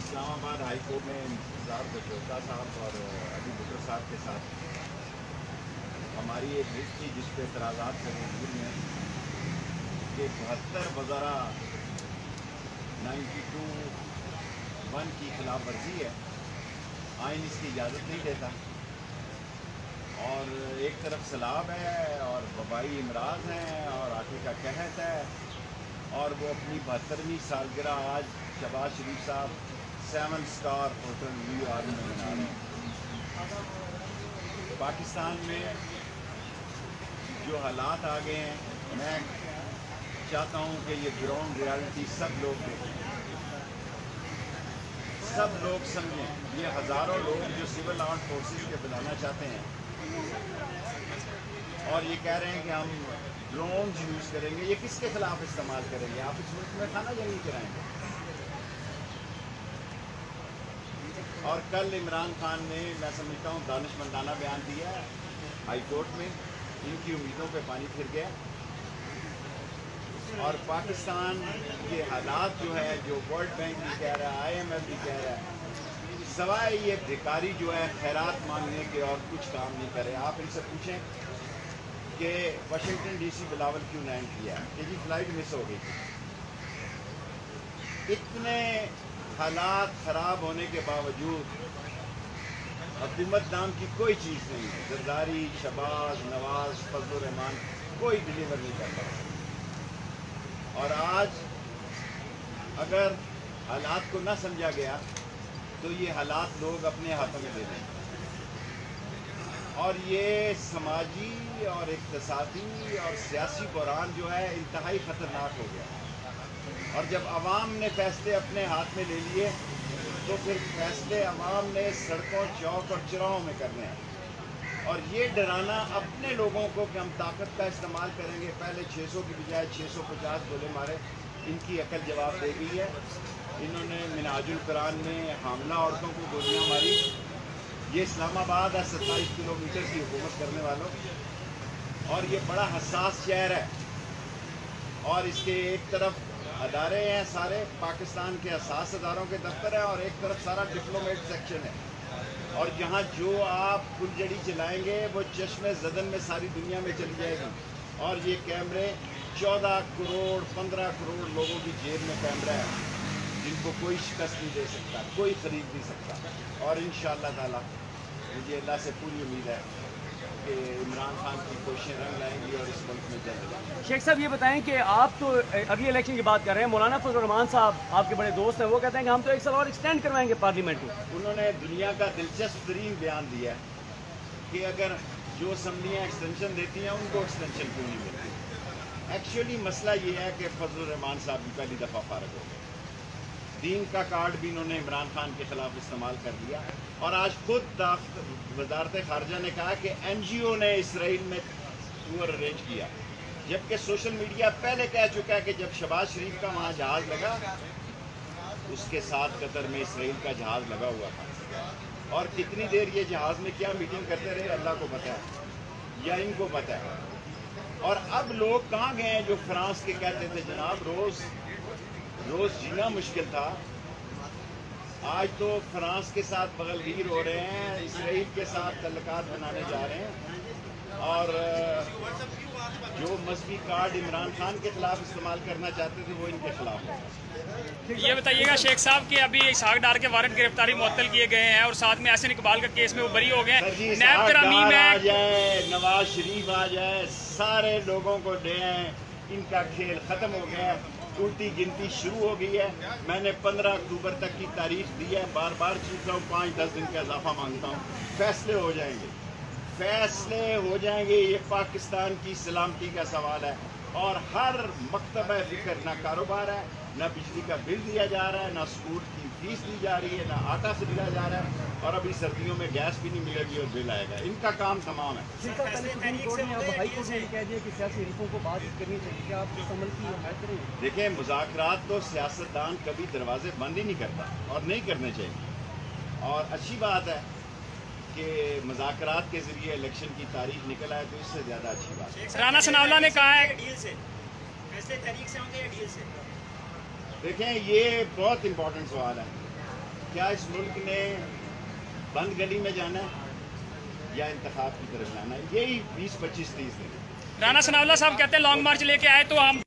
Islamabad high court में इंतजार बचौता साहब और अली बुकर साहब के साथ हमारी एक रिट थी जिस पे एतराज़ात थे वजूद में कि 72 वज़रा 92(1) की खिलाफ वर्जी है, आइन इसकी इजाज़त नहीं देता, और एक तरफ सैलाब है और वबाई इमराज हैं और आटे का कहत है, और वो अपनी 72वीं सालगिरह आज शहबाज शरीफ साहब 7 स्टार होटल न्यू यॉर्क में मना रहे हैं। पाकिस्तान में जो हालात आ गए हैं, मैं चाहता हूँ कि ये ग्राउंड रियलिटी सब लोग देखें, सब लोग समझें। ये हज़ारों लोग जो सिविल आर्म फोर्सेस के बुलाना चाहते हैं और ये कह रहे हैं कि हम ड्रोन्स यूज़ करेंगे, ये किसके खिलाफ इस्तेमाल करेंगे? आप इस मुल्क में खाना जंगी कराएंगे। और कल इमरान खान ने, मैं समझता हूँ, दानिशमंदाना बयान दिया है हाई कोर्ट में, इनकी उम्मीदों पे पानी फिर गया। और पाकिस्तान के हालात जो है, जो वर्ल्ड बैंक भी कह रहा है, IMF भी कह रहा है, सवाए ये भिखारी जो है खैरात मांगने के और कुछ काम नहीं करे। आप इनसे पूछें कि वाशिंगटन DC बिलावल क्यों लैंड किया कि जी फ्लाइट मिस हो गई थी। इतने हालात ख़राब होने के बावजूद हुकूमत नाम की कोई चीज़ नहीं है। जरदारी, शहबाज, नवाज, फजल रहमान कोई डिलीवर नहीं कर पाता। और आज अगर हालात को ना समझा गया तो ये हालात लोग अपने हाथों में ले लेंगे, और ये समाजी और इक़्तिसादी और सियासी बहरान जो है इंतहाई ख़तरनाक हो गया। और जब अवाम ने फैसले अपने हाथ में ले लिए तो फिर फैसले अवाम ने सड़कों, चौक और चौराहों में करने हैं। और ये डराना अपने लोगों को कि हम ताकत का इस्तेमाल करेंगे, पहले 600 की बजाय 650 गोले मारे, इनकी अकल जवाब दे गई है। इन्होंने मिनाजुल कुरान में हामला औरतों को गोलियां मारी। ये इस्लामाबाद है 27 किलोमीटर की हुकूमत करने वालों, और ये बड़ा हसास शहर है, और इसके एक तरफ अदारे हैं सारे पाकिस्तान के हसास अदारों के दफ्तर हैं, और एक तरफ सारा डिप्लोमेट सेक्शन है। और जहाँ जो आप फुलझड़ी चलाएंगे वो चश्मे ज़दन में सारी दुनिया में चली जाएगी। और ये कैमरे 14 करोड़ 15 करोड़ लोगों की जेब में कैमरा है, जिनको कोई शिकस्त नहीं दे सकता, कोई खरीद नहीं सकता। और इंशाअल्लाह ताला मुझे अल्लाह से पूरी उम्मीद है कि इमरान खान की कोशिशें रंग लाएंगी और इस मुल्क में जल्द। शेख साहब ये बताएं कि आप तो अगली इलेक्शन की बात कर रहे हैं, मौलाना फजल रहमान साहब आपके बड़े दोस्त हैं, वो कहते हैं कि हम तो 1 साल और एक्सटेंड करवाएंगे पार्लियामेंट को। उन्होंने दुनिया का दिलचस्प तरीन बयान दिया कि अगर जो असम्बलियाँ एक्सटेंशन देती हैं उनको एक्सटेंशन क्यों नहीं मिलती। एक्चुअली मसला ये है कि फजल रहमान साहब भी पहली दफ़ा फारग हो गए। दीन का कार्ड भी इन्होंने इमरान खान के खिलाफ इस्तेमाल कर लिया, और आज खुद वजारत खारजा ने कहा कि NGO ने इसराइल में टूर अरेंज किया, जबकि सोशल मीडिया पहले कह चुका है कि जब शहबाज शरीफ का वहाँ जहाज़ लगा उसके साथ कतर में इसराइल का जहाज़ लगा हुआ था। और कितनी देर ये जहाज़ में क्या मीटिंग करते रहे अल्लाह को पता है या इनको पता है। और अब लोग कहाँ गए हैं जो फ्रांस के कहते थे जनाब रोज़ जीना मुश्किल था, आज तो फ्रांस के साथ बगलगीर हो रहे हैं, इसराइल के साथ तल्लुकात बनाने जा रहे हैं। और जो मजहबी कार्ड इमरान खान के खिलाफ इस्तेमाल करना चाहते थे वो इनके खिलाफ है। ये बताइएगा शेख साहब कि अभी इसहाक डार के वारंट गिरफ्तारी मुअत्तल किए गए हैं और साथ में एहसन इकबाल का केस में वो बरी हो गए हैं। नैब तरमीम आ जाए, नवाज शरीफ आ जाए, सारे लोगों को दें, इनका खेल खत्म हो गया है, उल्टी गिनती शुरू हो गई है। मैंने 15 अक्टूबर तक की तारीख दी है, बार बार चूक रहा हूँ, 5-10 दिन का इजाफा मांगता हूँ। फैसले हो जाएंगे, फैसले हो जाएंगे। ये पाकिस्तान की सलामती का सवाल है, और हर मकतब फिक्र ना कारोबार है, ना बिजली का बिल दिया जा रहा है, ना स्कूल की फीस दी जा रही है, ना आटा खरीदा जा रहा है, और अभी सर्दियों में गैस भी नहीं मिलेगी और बिल आएगा। इनका काम तमाम है। देखिए, मुज़ाकरात तो सियासतदान कभी दरवाजे बंद ही नहीं करता और नहीं करने चाहिए, और अच्छी बात है कि मुज़ाकरात के ज़रिए इलेक्शन की तारीख निकल आए तो इससे ज़्यादा अच्छी बात है। राना सनाउल्लाह ने कहा है डील से फैसले तारीख से होंगे या डील से? देखें, ये बहुत इंपॉर्टेंट सवाल है। کیا اس ملک نے بند گلی میں جانا ہے یا انتخاب کی طرف جانا ہے؟ یہی 20-25-30 دن. رانا ثناء اللہ صاحب کہتے ہیں لانگ مارچ لے کے آئے تو ہم